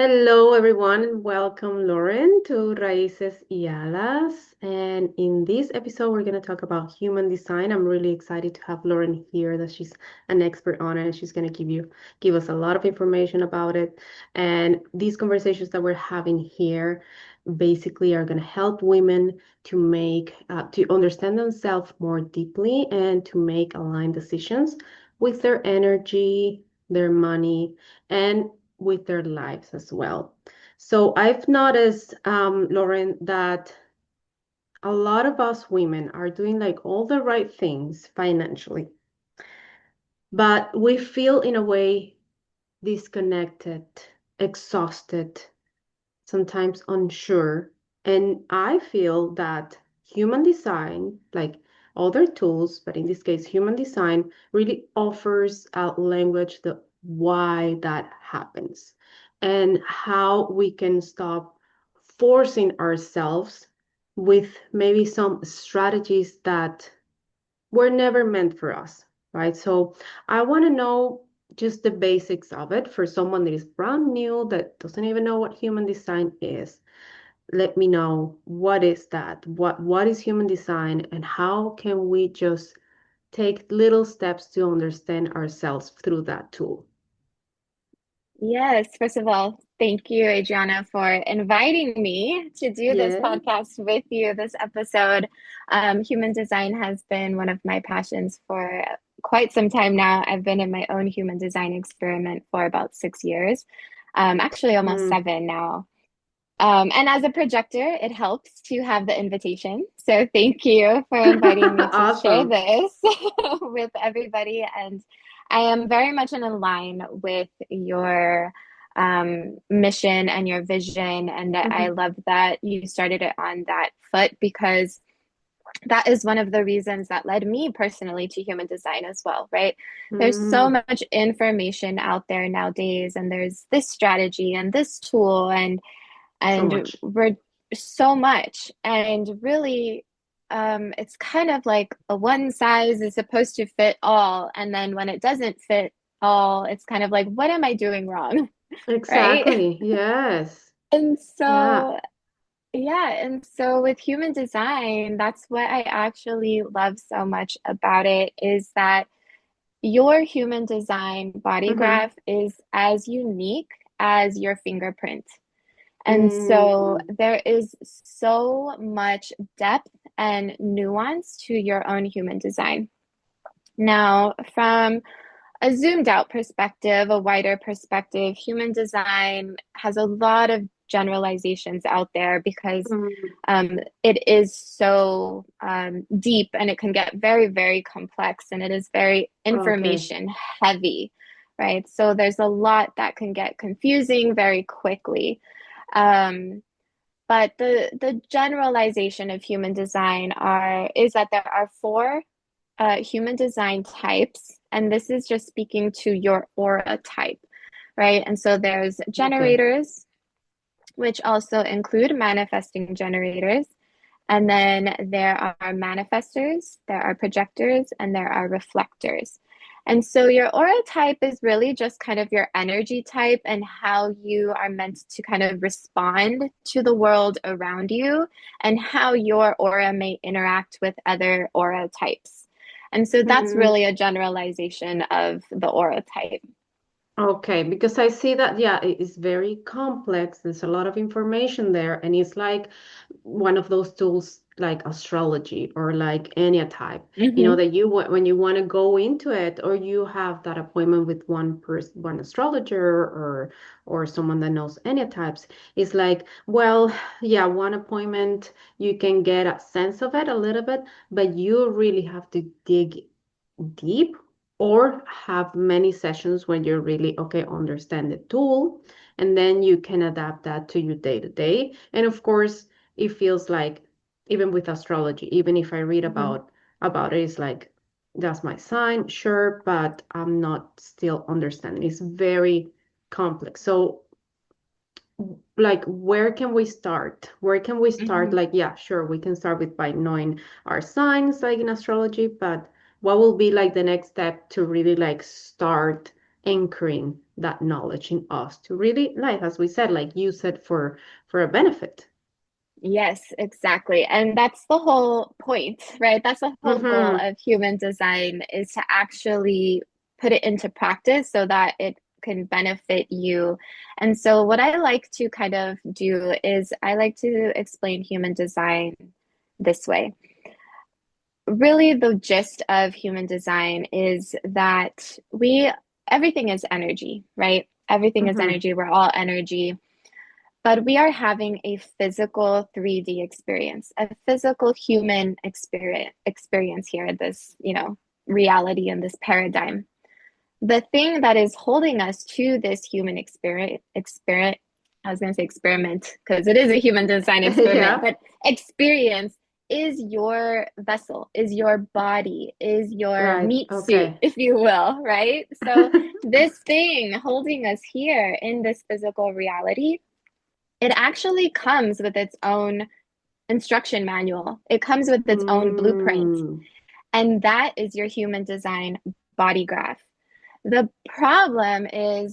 Hello, everyone, and welcome, Lauren, to Raices y Alas. And in this episode, we're going to talk about human design. I'm really excited to have Lauren here, that she's an expert on it, and she's going to give us a lot of information about it. And these conversations that we're having here basically are going to help women to understand themselves more deeply and to make aligned decisions with their energy, their money, and with their lives as well. So I've noticed, Lauren, that a lot of us women are doing like all the right things financially, but we feel in a way disconnected, exhausted, sometimes unsure. And I feel that human design, like other tools, but in this case, human design really offers a language the why that happens and how we can stop forcing ourselves with maybe some strategies that were never meant for us, right? So I want to know just the basics of it for someone that is brand new, that doesn't even know what human design is. Let me know, what is that? What is human design, and how can we just take little steps to understand ourselves through that tool? Yes, first of all, thank you, Adriana, for inviting me to do this Yeah. podcast with you this episode. Human design has been one of my passions for quite some time now. I've been in my own human design experiment for about 6 years, actually almost Mm, seven now. And as a projector, it helps to have the invitation. So thank you for inviting me to share awesome. this with everybody. And I am very much in line with your mission and your vision. And I Mhm. love that you started it on that foot because that is one of the reasons that led me personally to human design as well, right? There's so Mm, much information out there nowadays, and there's this strategy and this tool, so and much. we're so much. And really, it's kind of like a one size is supposed to fit all. And then when it doesn't fit all, it's kind of like, what am I doing wrong? Right? Exactly. Yes. And Yeah. so, yeah. And so with human design, that's what I actually love so much about it is that your human design body Mm-hmm. graph is as unique as your fingerprint. And so Mm, there is so much depth and nuance to your own human design. Now, from a zoomed out perspective, a wider perspective, human design has a lot of generalizations out there because mm, it is so deep and it can get very, very complex and it is very okay. information heavy, right? So there's a lot that can get confusing very quickly. Um, but the generalization of human design are is that there are four human design types, and this is just speaking to your aura type, right? And so there's Okay. generators, which also include manifesting generators. And then there are manifestors, there are projectors, and there are reflectors. And so your aura type is really just kind of your energy type and how you are meant to kind of respond to the world around you and how your aura may interact with other aura types. And so that's Mm, really a generalization of the aura type. okay, because I see that, yeah, it is very complex. There's a lot of information there, and it's like one of those tools like astrology or like any type, Mm-hmm. that when you want to go into it, or you have that appointment with one person, one astrologer, or someone that knows any types, it's like, well, yeah, one appointment, you can get a sense of it a little bit, but you really have to dig deep, or have many sessions when you really okay understand the tool, and then you can adapt that to your day to day. And of course, it feels like, even with astrology, even if I read Mm-hmm. about it, it's like, that's my sign, sure, but I'm not still understanding. It's very complex. So like, where can we start, Mm-hmm. like, yeah, sure, we can start with by knowing our signs, like in astrology, but what will be like the next step to really like start anchoring that knowledge in us to really, like as we said, like you said, for a benefit. Yes, exactly. And that's the whole point, right? That's the whole goal Mm-hmm. of human design is to actually put it into practice so that it can benefit you. And so, what I like to kind of do is I like to explain human design this way. Really, the gist of human design is that everything is energy, right? Everything is Mm-hmm. energy. We're all energy. But we are having a physical 3D experience, a physical human experience here, this, reality and this paradigm. The thing that is holding us to this human I was going to say experiment because it is a human design experiment, Yeah. but experience is your vessel, is your body, is your Right. meat suit, Okay. if you will, right? So, this thing holding us here in this physical reality, it actually comes with its own instruction manual. It comes with its own blueprint. Mm. And that is your human design body graph. The problem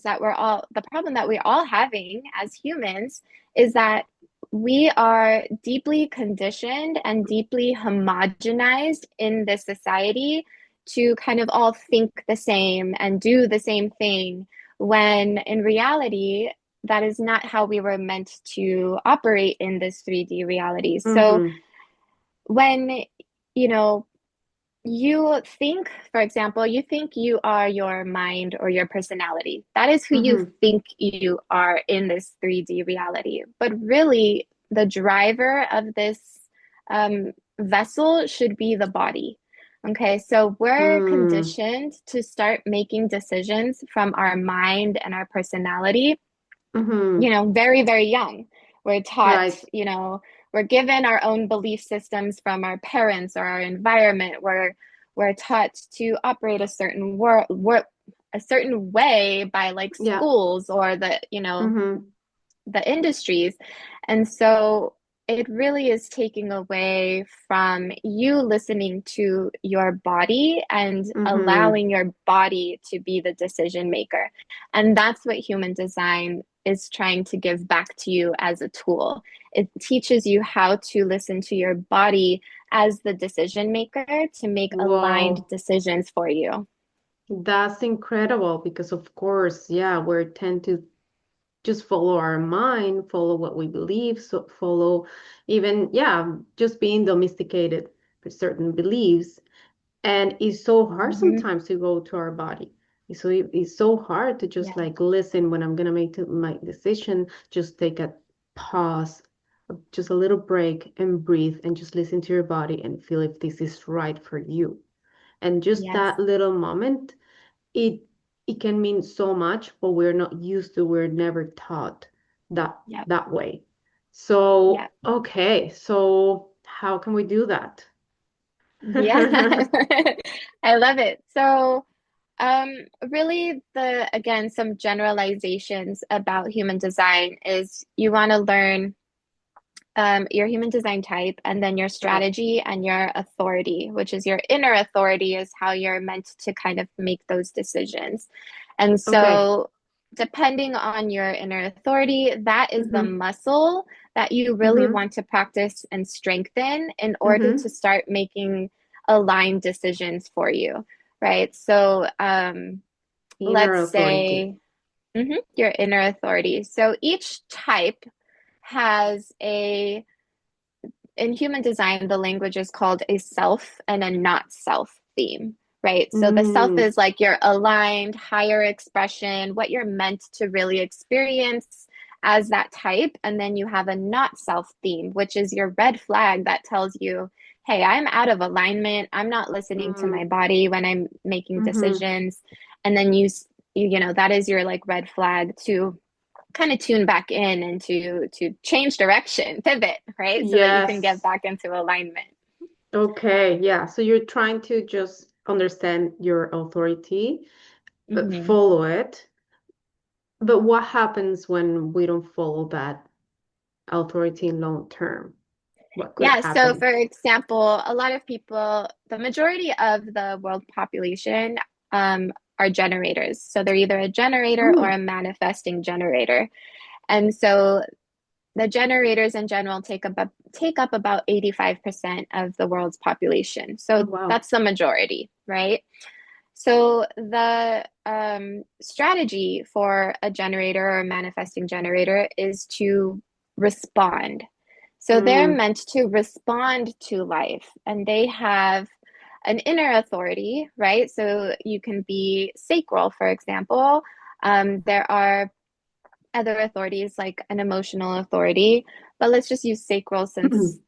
that we're all having as humans is that we are deeply conditioned and deeply homogenized in this society to kind of all think the same and do the same thing, when in reality, that is not how we were meant to operate in this 3D reality. So Mm-hmm. when, you know, you think, for example, you think you are your mind or your personality. That is who you Mm-hmm. think you are in this 3D reality. But really, the driver of this vessel should be the body. Okay, so we're Mm. conditioned to start making decisions from our mind and our personality, Mm-hmm. very, very young. We're taught, Right. we're given our own belief systems from our parents or our environment. We're taught to operate a certain way by like Yeah. schools or Mm-hmm. the industries. And so it really is taking away from you listening to your body and Mm-hmm. allowing your body to be the decision maker. And that's what human design is trying to give back to you as a tool. It teaches you how to listen to your body as the decision maker to make aligned Whoa. decisions for you. That's incredible because of course, yeah, we tend to just follow our mind, follow what we believe, so follow even, yeah, just being domesticated for certain beliefs. And it's so hard Mm-hmm. sometimes to go to our body. It's so hard to just Yeah. like listen when I'm gonna make my decision, just take a pause, just a little break and breathe and just listen to your body and feel if this is right for you. And just Yes. that little moment, it it can mean so much, but we're not used to, we're never taught that Yep. that way. Yep. So, okay, so how can we do that? Yeah. I love it. So, really, again, some generalizations about human design is you want to learn your human design type, and then your Right. strategy and your authority, which is your inner authority, is how you're meant to kind of make those decisions. And Okay. so, depending on your inner authority, that is the Mm-hmm. muscle that you really Mm-hmm. want to practice and strengthen in order to Mm-hmm. start making aligned decisions for you, right? So, Inner let's authority. say your inner authority. So each type has in human design, the language is called a self and a not self theme, right? So the self Mm, is like your aligned, higher expression, what you're meant to really experience as that type. And then you have a not self theme, which is your red flag that tells you, hey, I'm out of alignment. I'm not listening to mm, my body when I'm making mm-hmm. decisions. And then that is your like red flag to kind of tune back in and to change direction, pivot, right? So that you can get Yes. back into alignment. Okay. Yeah. So you're trying to just understand your authority, but Hmm. follow it. But what happens when we don't follow that authority in long term? What could Yeah, so happen? for example, a lot of people, the majority of the world population, are generators. So they're either a generator or Mm. a manifesting generator. And so the generators in general take up about 85% of the world's population. Oh, So wow. that's the majority, right? So the strategy for a generator or a manifesting generator is to respond. So they're Mm. meant to respond to life, and they have an inner authority, right? So you can be sacral, for example. There are other authorities like an emotional authority, but let's just use sacral since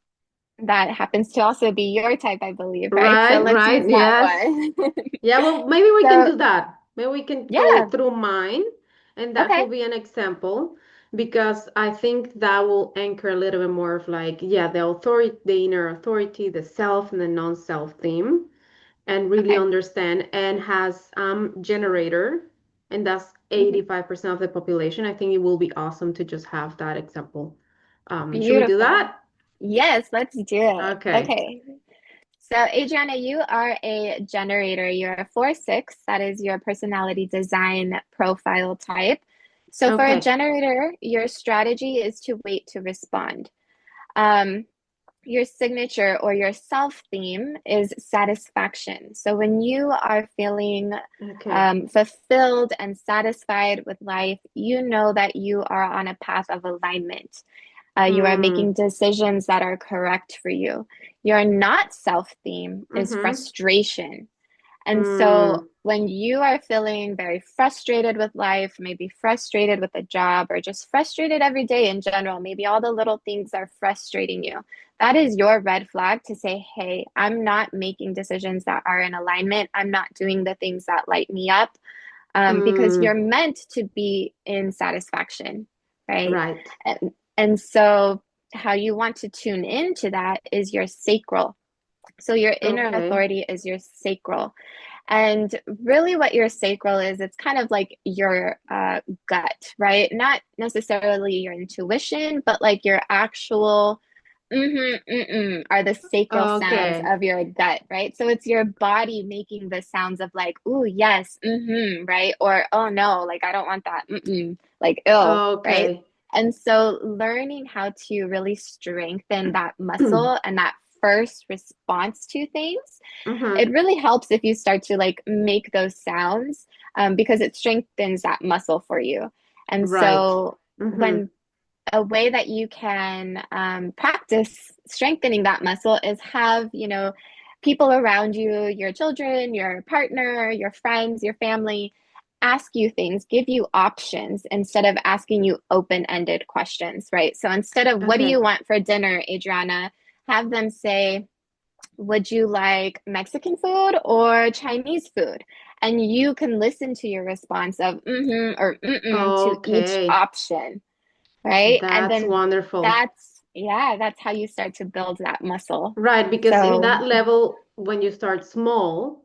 that happens to also be your type, I believe, right? So Right, let's use right. that Yes. one. Yeah, well, maybe we can So, do that. Maybe we can go yeah, through mine, and that okay, could be an example because I think that will anchor a little bit more of like, yeah, the authority, the inner authority, the self and the non-self theme, and really okay, understand and has generator, and that's hmm 85% of the population. I think it will be awesome to just have that example. Should we do beautiful. that? Yes, let's do it. Okay. Okay. So, Adriana, you are a generator. You're a 4/6. That is your personality design profile type. So, for a Okay. generator, your strategy is to wait to respond. Um, your signature or your self theme is satisfaction. So, when you are feeling Okay. fulfilled and satisfied with life, you know that you are on a path of alignment. You are Mm. making decisions that are correct for you. Your not self theme is Mm-hmm. frustration. And so Mm. when you are feeling very frustrated with life, maybe frustrated with a job, or just frustrated every day in general, maybe all the little things are frustrating you. That is your red flag to say, hey, I'm not making decisions that are in alignment. I'm not doing the things that light me up, because you're Mm. meant to be in satisfaction, right? Right. And so, how you want to tune into that is your sacral. So, your inner Okay. authority is your sacral. And really, what your sacral is, it's kind of like your gut, right? Not necessarily your intuition, but like your actual are the sacral sounds Okay. of your gut, right? So it's your body making the sounds of like, ooh, yes, right? Or, oh no, like I don't want that, like, ill, right? Okay. And so learning how to really strengthen that muscle and that first response to things, it Mm-hmm. really helps if you start to like make those sounds, because it strengthens that muscle for you. And Right. so Mm-hmm. when a way that you can practice strengthening that muscle is have, people around you, your children, your partner, your friends, your family, ask you things, give you options instead of asking you open-ended questions, right? So instead of what do Okay. you want for dinner, Adriana, have them say, would you like Mexican food or Chinese food? And you can listen to your response of or to each Okay. option, right? And That's then wonderful. that's how you start to build that muscle. Right, because in So, that level, when you start small,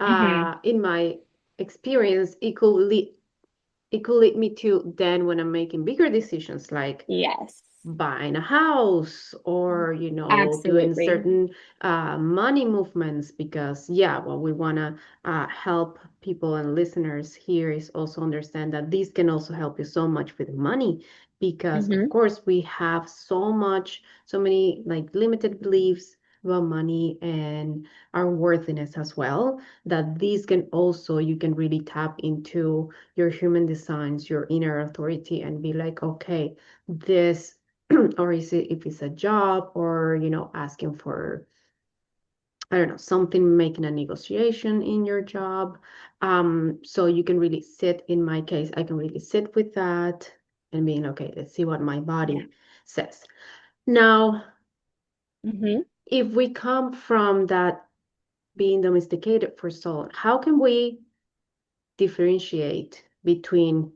mhm, in my experience, it could lead me to then when I'm making bigger decisions like yes, buying a house or doing absolutely. certain money movements because yeah what we want to help people and listeners here is also understand that this can also help you so much with money because of Hmm. course we have so many like limited beliefs about money and our worthiness as well that these can also you can really tap into your human designs your inner authority and be like okay this or is it if it's a job or asking for I don't know something making a negotiation in your job so you can really sit in my case I can really sit with that and being okay let's see what my Yeah. body says now Hmm. if we come from that being domesticated for so long how can we differentiate between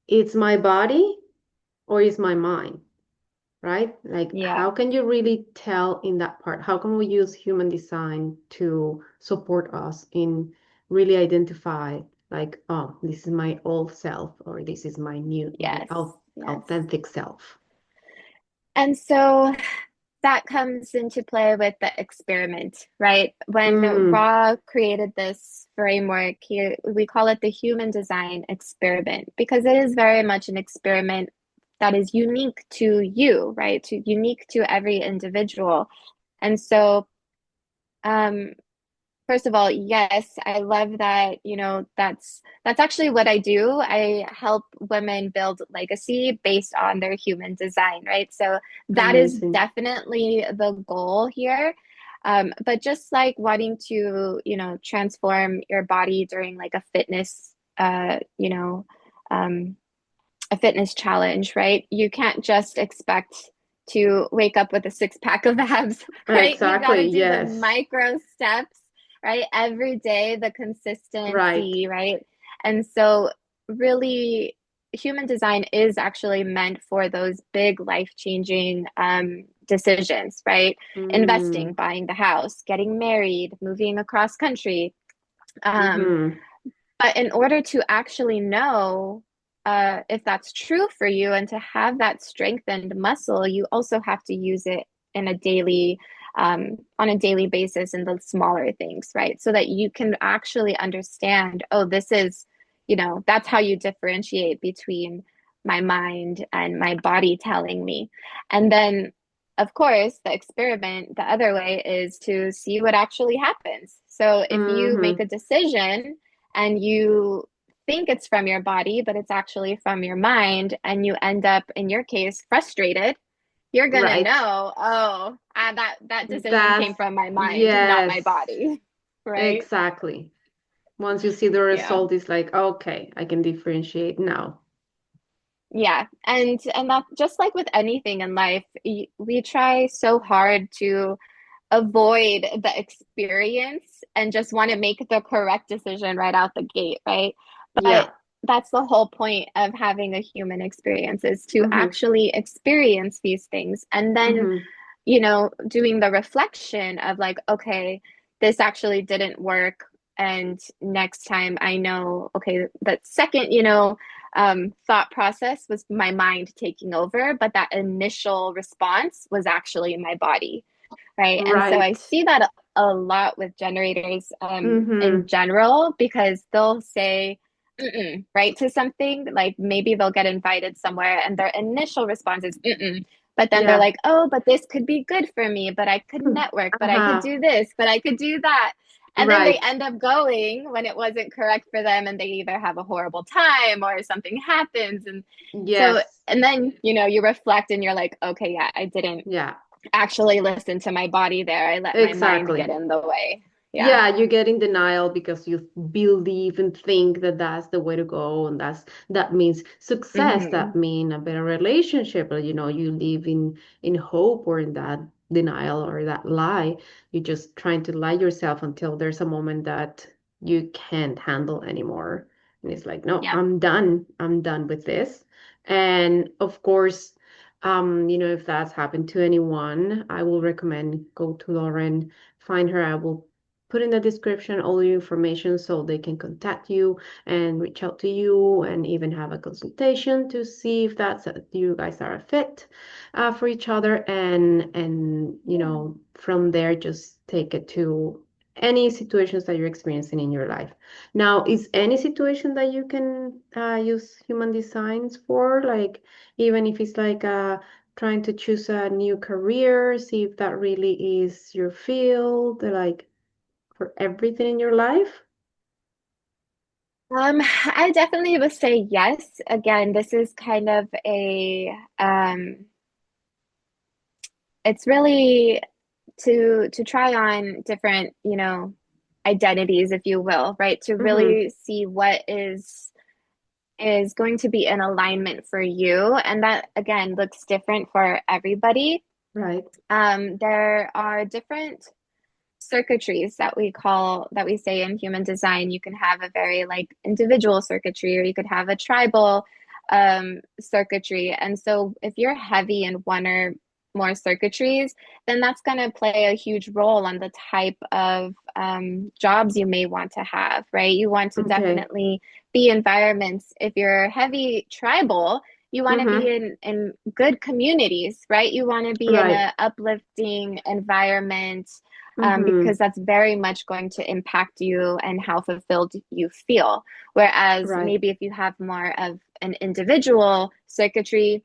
it's my body or it's my mind right? Like, Yeah. how can you really tell in that part? How can we use human design to support us in really identify, like, oh, this is my old self, or this is my new, my Yes. Yes. authentic self? And so that comes into play with the experiment, right? When Mm, Ra created this framework, we call it the human design experiment because it is very much an experiment that is unique to you, right? Unique to every individual. And so, um, first of all, yes, I love that, that's actually what I do. I help women build legacy based on their human design, right? So that is amazing. definitely the goal here. But just like wanting to, transform your body during like um, a fitness challenge, right? You can't just expect to wake up with a six pack of abs, right? You got Exactly. to do the Yes. micro steps, right? Every day, the Right. consistency, right? And so, really, human design is actually meant for those big life changing decisions, right? Investing, Mm, buying the house, getting married, moving across country. Um, mm-hmm. but in order to actually know if that's true for you and to have that strengthened muscle, you also have to use it in on a daily basis in the smaller things, right? So that you can actually understand, oh, that's how you differentiate between my mind and my body telling me. And then, of course, the experiment, the other way is to see what actually happens. So if you make Mm-hmm. a decision and you think it's from your body, but it's actually from your mind, and you end up, in your case, frustrated, you're gonna Right. know, oh, that decision That's came from my mind, not my yes. body, right? Exactly. Once you see the Yeah. result, it's like, okay, I can differentiate now. Yeah, and that just like with anything in life, we try so hard to avoid the experience and just want to make the correct decision right out the gate, right? But Yeah. that's the whole point of having a human experience is to Mm-hmm. actually experience these things and then, Mm-hmm. doing the reflection of like, okay, this actually didn't work. And next time I know, okay, that second, thought process was my mind taking over, but that initial response was actually my body, right? And so I Right. see that a lot with generators in Mm-hmm. general because they'll say, mm-mm, right, to something, like maybe they'll get invited somewhere and their initial response is, mm-mm. But then they're Yeah. like, oh, but this could be good for me, but I could network, but I could Uh-huh. do this, but I could do that. And then they Right. end up going when it wasn't correct for them, and they either have a horrible time or something happens. And so, Yes. and then, you reflect and you're like, okay, yeah, I didn't Yeah. actually listen to my body there. I let my mind get Exactly. in the way. Yeah. Yeah, you get in denial because you believe and think that that's the way to go, and that means success. Hmm. That mean a better relationship. Or, you live in hope or in that denial or that lie. You're just trying to lie yourself until there's a moment that you can't handle anymore, and it's like, no, Yep. I'm done. I'm done with this. And of course, if that's happened to anyone, I will recommend go to Lauren, find her. I will put in the description all the information so they can contact you and reach out to you and even have a consultation to see if you guys are a fit for each other, and Yeah. from there just take it to any situations that you're experiencing in your life. Now, is any situation that you can use human designs for, like even if it's like trying to choose a new career, see if that really is your field, like for everything in your life? I definitely would say yes. Again, this is kind of it's really to try on different, identities, if you will, right? To Mm-hmm. really see what is going to be in alignment for you. And that again looks different for everybody. Right. There are different circuitries that we say in human design. You can have a very like individual circuitry, or you could have a tribal circuitry. And so if you're heavy in one or more circuitries, then that's going to play a huge role on the type of jobs you may want to have, right? You want to Okay. definitely be environments. If you're heavy tribal, You want to be Mm-hmm. in good communities, right? You want to be in Right. a uplifting environment, Mm-hmm. because that's very much going to impact you and how fulfilled you feel. Whereas Right. maybe if you have more of an individual circuitry,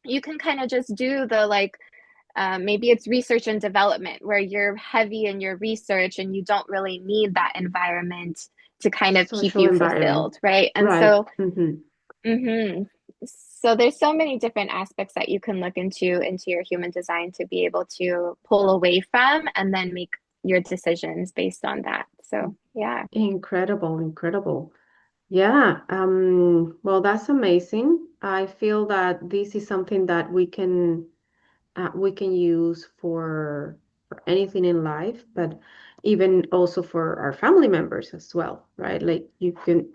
you can kind of just do the like, maybe it's research and development where you're heavy in your research and you don't really need that environment to kind of keep Social you environment. fulfilled, right? And Right. so, Mm-hmm. mhm. So there's so many different aspects that you can look into your human design to be able to pull away from and then make your decisions based on that. So, yeah. Incredible, incredible. Yeah, well, that's amazing. I feel that this is something that we can use for anything in life, but even also for our family members as well, right? Like you can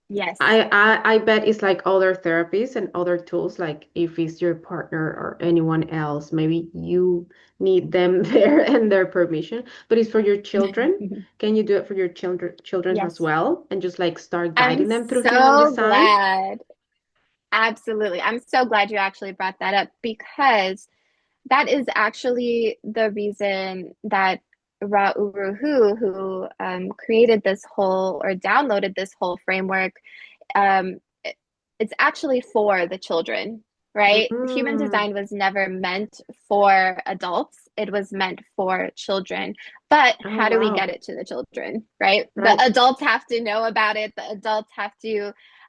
Yes. I bet it's like other therapies and other tools, like if it's your partner or anyone else, maybe you need them there and their permission, but it's for your children. Can you do it for your children as Yes. well and just like start I'm guiding them through human so design? glad. Absolutely. I'm so glad you actually brought that up because that is actually the reason that Ra Uru who created this whole or downloaded this whole framework, um, it's actually for the children, right? Human Mm, design was never meant for adults, it was meant for children. But oh how do we get wow. it to the children, right? The Right. adults have to know about it, the adults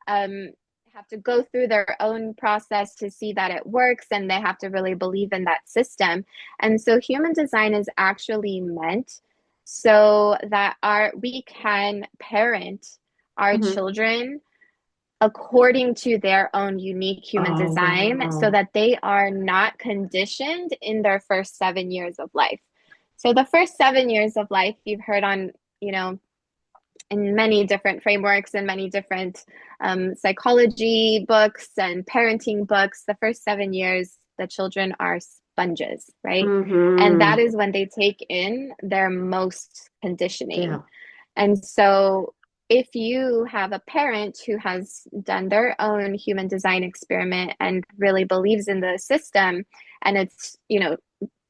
um, have to go through their own process to see that it works, and they have to really believe in that system. And so human design is actually meant so that our we can parent our Hmm. children according to their own unique human Oh design so wow. that they are not conditioned in their first 7 years of life. So the first 7 years of life, you've heard on, you know, in many different frameworks and many different psychology books and parenting books, the first 7 years, the children are sponges, right? And that Mm-hmm. is when they take in their most Yeah. conditioning. And so if you have a parent who has done their own human design experiment and really believes in the system, and it's, you know,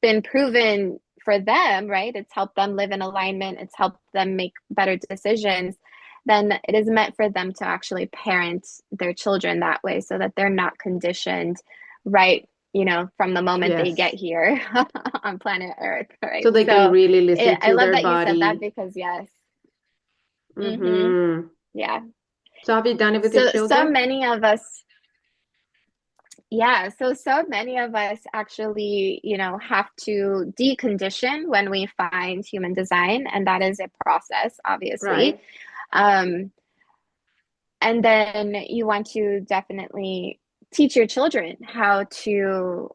been proven for them, right? It's helped them live in alignment, it's helped them make better decisions, then it is meant for them to actually parent their children that way so that they're not conditioned, right? You know, from the moment they get Yes. here on planet Earth, So right? they can So really listen I to love their that you said that body. because, yes. Mm-hmm. Mm-hmm. Yeah. So have you done it with your So children? many of us, yeah, so many of us actually, you know, have to decondition when we find human design, and that is a process, obviously. Right. Um, and then you want to definitely teach your children how to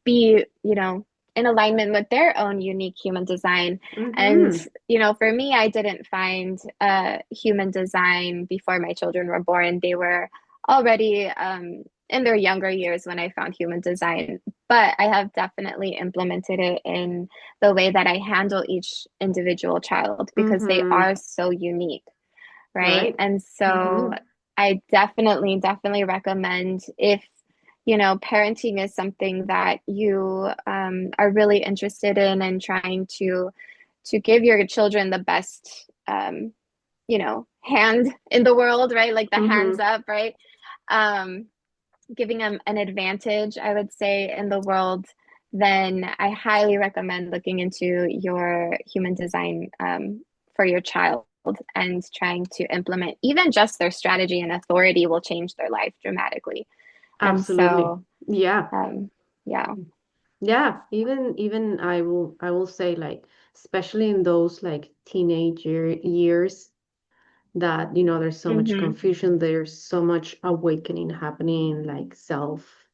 be, you know, in alignment with their own unique human design. And, Mm-hmm. you know, for me, I didn't find human design before my children were born. They were already in their younger years when I found human design. But I have definitely implemented it in the way that I handle each individual child because they Mm-hmm. are so unique, right? Right. And so Mm-hmm. I definitely recommend if, you know, parenting is something that you are really interested in and trying to give your children the best, you know, hand in the world, right? Like the hands Mm-hmm. up, right? Um, Giving them an advantage, I would say, in the world, then I highly recommend looking into your human design for your child and trying to implement even just their strategy and authority will change their life dramatically. And Absolutely. so, Yeah. yeah. Yeah. Even I will say like especially in those like teenager years that there's so much Mm-hmm. confusion, there's so much awakening happening, like self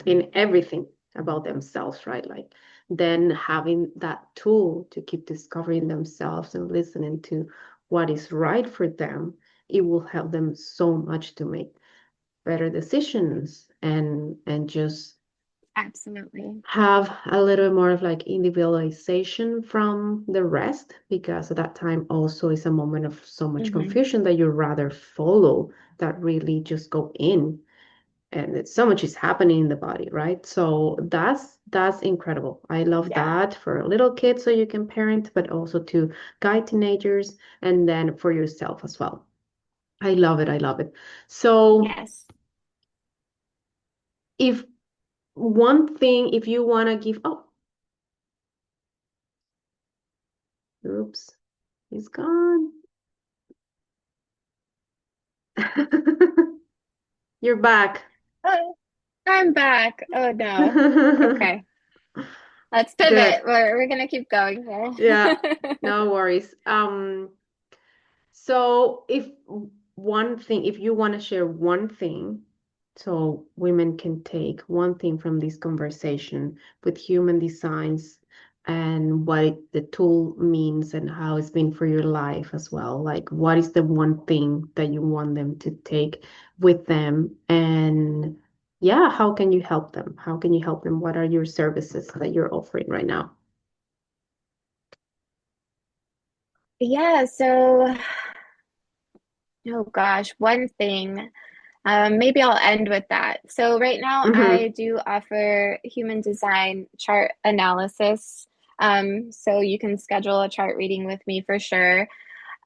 in everything about themselves, right? Like then having that tool to keep discovering themselves and listening to what is right for them, it will help them so much to make better decisions and just Absolutely. have a little more of like individualization from the rest, because at that time also is a moment of so much Mm-hmm. confusion that you rather follow that really just go in. and it's so much is happening in the body, right? So that's incredible. I love Yeah. that for little kids so you can parent, but also to guide teenagers and then for yourself as well. I love it. I love it. So Yes. if one thing, if you want to give, oh, oops, he's gone. You're back. Oh, I'm back. Oh no. Okay. Let's pivot. Good. We're gonna keep going Yeah, here. no worries. So if you want to share one thing, so women can take one thing from this conversation with human designs and what the tool means and how it's been for your life as well. Like, what is the one thing that you want them to take with them? And yeah, how can you help them? How can you help them? What are your services that you're offering right now? Yeah, so oh gosh, one thing. Maybe I'll end with that. So right now Mm-hmm. I do offer human design chart analysis. So you can schedule a chart reading with me for sure.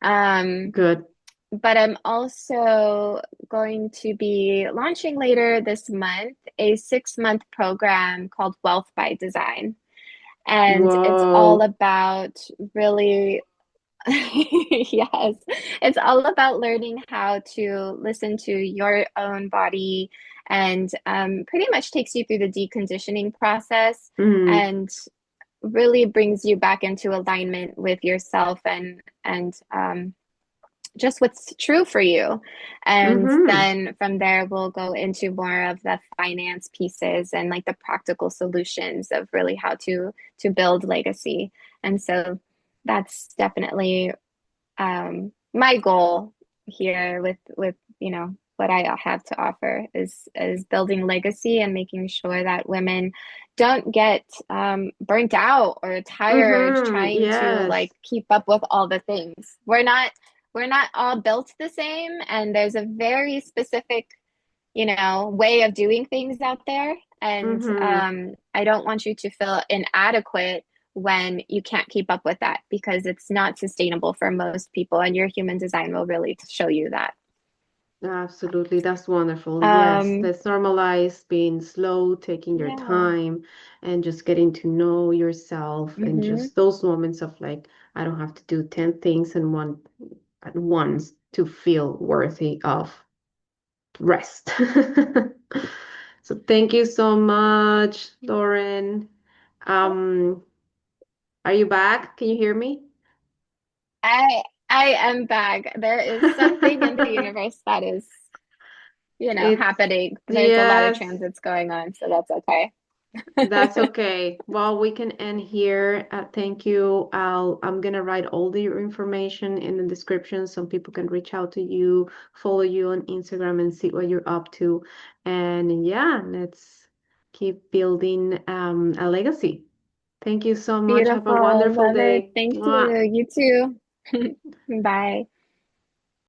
Um, Good. but I'm also going to be launching later this month a 6-month program called Wealth by Design. And it's all Whoa. about really yes, it's all about learning how to listen to your own body and pretty much takes you through the deconditioning process Mm-hmm. and really brings you back into alignment with yourself and just what's true for you. And Mm-hmm. then from there, we'll go into more of the finance pieces and like the practical solutions of really how to build legacy. And so that's definitely my goal here with what I have to offer is building legacy and making sure that women don't get burnt out or tired Mm-hmm. trying to Yes. like keep up with all the things. We're not all built the same, and there's a very specific way of doing things out there. And Mm-hmm. I don't want you to feel inadequate when you can't keep up with that because it's not sustainable for most people. And your human design will really show you that. Absolutely. That's wonderful. Yes. Um, Let's normalize being slow, taking your yeah. time, and just getting to know yourself and Mm-hmm. just those moments of like, I don't have to do 10 things in one at once to feel worthy of rest. So thank you so much, Lauren. Um, are you back? Can you hear me? I am back. There is something in the universe that is, It's happening. There's a lot of yes, transits going on, so that's okay. that's okay. Well, we can end here. Thank you. I'm gonna write all the your information in the description so people can reach out to you, follow you on Instagram and see what you're up to. And yeah, let's keep building a legacy. Thank you so much. Have a Beautiful. wonderful Love it. day. Thank Mwah. you. You too. Bye.